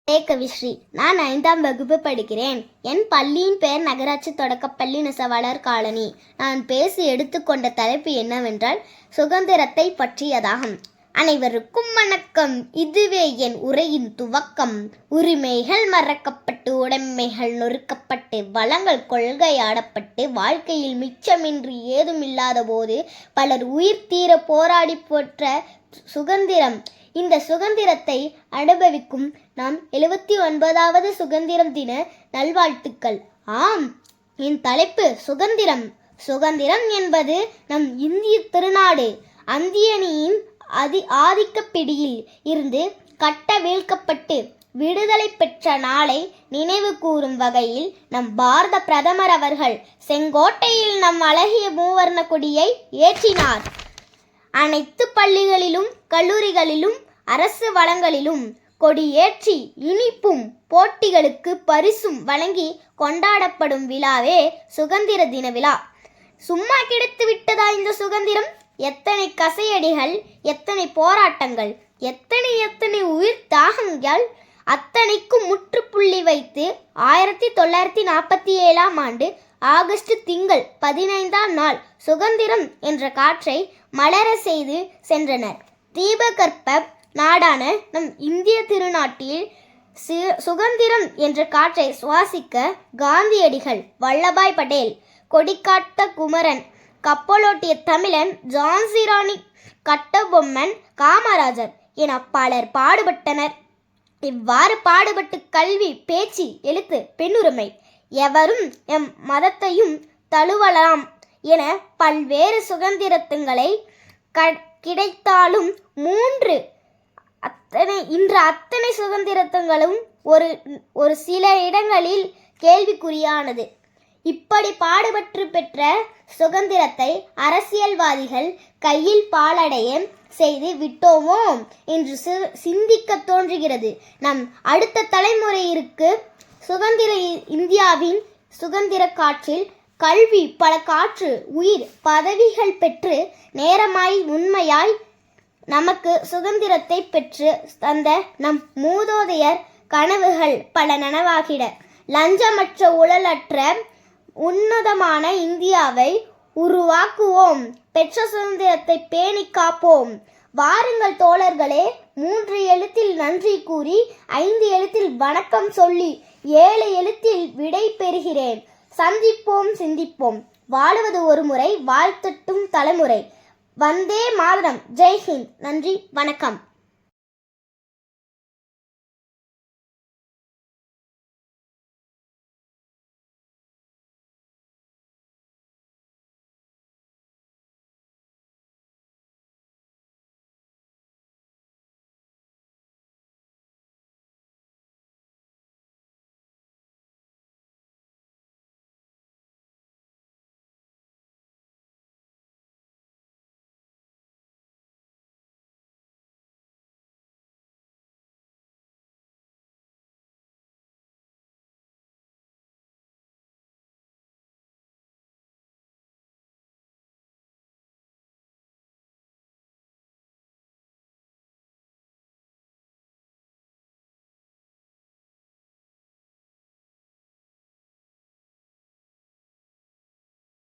கவிஸ்ரீ. நான் 5ஆம் வகுப்பு படிக்கிறேன். என் பள்ளியின் பெயர் நகராட்சி தொடக்கப்பள்ளி நெசவாளர் காலனி. நான் பேசி எடுத்துக்கொண்ட தலைப்பு என்னவென்றால் சுதந்திரத்தை பற்றியதாகும். அனைவருக்கும் வணக்கம். இதுவே என் உரையின் துவக்கம். உரிமைகள் மறக்கப்பட்டு உடைமைகள் நொறுக்கப்பட்டு வளங்கள் கொள்கையாடப்பட்டு வாழ்க்கையில் மிச்சமின்றி ஏதுமில்லாத போது பலர் உயிர் தீர போராடி பெற்ற சுதந்திரம். இந்த சுதந்திரத்தை அனுபவிக்கும் நாம் 79வது சுதந்திரம் தின நல்வாழ்த்துக்கள். ஆம், என் தலைப்பு சுதந்திரம். சுதந்திரம் என்பது நம் இந்திய திருநாடு அந்தியனியின் ஆதிக்க பிடியில் இருந்து கட்டவிழ்க்கப்பட்டு விடுதலை பெற்ற நாளை நினைவு கூறும் வகையில் நம் பாரத பிரதமர் அவர்கள் செங்கோட்டையில் நம் அழகிய மூவர்ண கொடியை ஏற்றினார். அனைத்து பள்ளிகளிலும் கல்லூரிகளிலும் அரசு வளங்களிலும் கொடியேற்றி இனிப்பும் போட்டிகளுக்கு பரிசும் வழங்கி கொண்டாடப்படும் விழாவே சுதந்திர தின விழா. சும்மா கிடைத்து விட்டதா இந்த சுதந்திரம்? எத்தனை கசையடிகள், எத்தனை போராட்டங்கள், எத்தனை உயிர் தியாகங்கள், அத்தனைக்கும் முற்றுப்புள்ளி வைத்து 1947ஆம் ஆண்டு ஆகஸ்ட் திங்கள் 15ஆம் நாள் சுதந்திரம் என்ற காற்றை மலர செய்து சென்றனர். தீபகற்ப நாடான நம் இந்திய திருநாட்டில் சுதந்திரம் என்ற காற்றை சுவாசிக்க காந்தியடிகள், வல்லபாய் பட்டேல், கொடிக்காட்ட குமரன், கப்பலோட்டிய தமிழன் ஜான்சி ராணி, கட்டபொம்மன், காமராஜர் என பலர் பாடுபட்டனர். இவ்வாறு பாடுபட்டு கல்வி, பேச்சு, எழுத்து, பெண்ணுரிமை, எவரும் எம் மதத்தையும் தழுவலாம் என பல்வேறு சுதந்திரங்களை கிடைத்தாலும் இன்று அத்தனை சுதந்திரங்களும் ஒரு சில இடங்களில் கேள்விக்குறியானது. இப்படி பாடுபட்டு பெற்ற சுதந்திரத்தை அரசியல்வாதிகள் கையில் பாலடைய செய்து விட்டோமோ என்று சிந்திக்க தோன்றுகிறது. நம் அடுத்த தலைமுறையிற்கு சுதந்திர இந்தியாவின் சுதந்திர காற்றில் கல்வி, பல காற்று, உயிர், பதவிகள் பெற்று நேரமாய் உண்மையாய் நமக்கு சுதந்திரத்தை பெற்று தந்த நம் மூதோதையர் கனவுகள் பல நனவாகிட லஞ்சமற்ற ஊழலற்ற உன்னதமான இந்தியாவை உருவாக்குவோம். பெற்ற சுதந்திரத்தை பேணி காப்போம். வாருங்கள் தோழர்களே, 3 எழுத்தில் நன்றி கூறி 5 எழுத்தில் வணக்கம் சொல்லி 7 எழுத்தில் விடை பெறுகிறேன். சந்திப்போம், சிந்திப்போம். வாழுவது ஒரு முறை, வாழ்த்தட்டும் தலைமுறை. வந்தே மாதரம். ஜெய்ஹிந்த். நன்றி, வணக்கம்.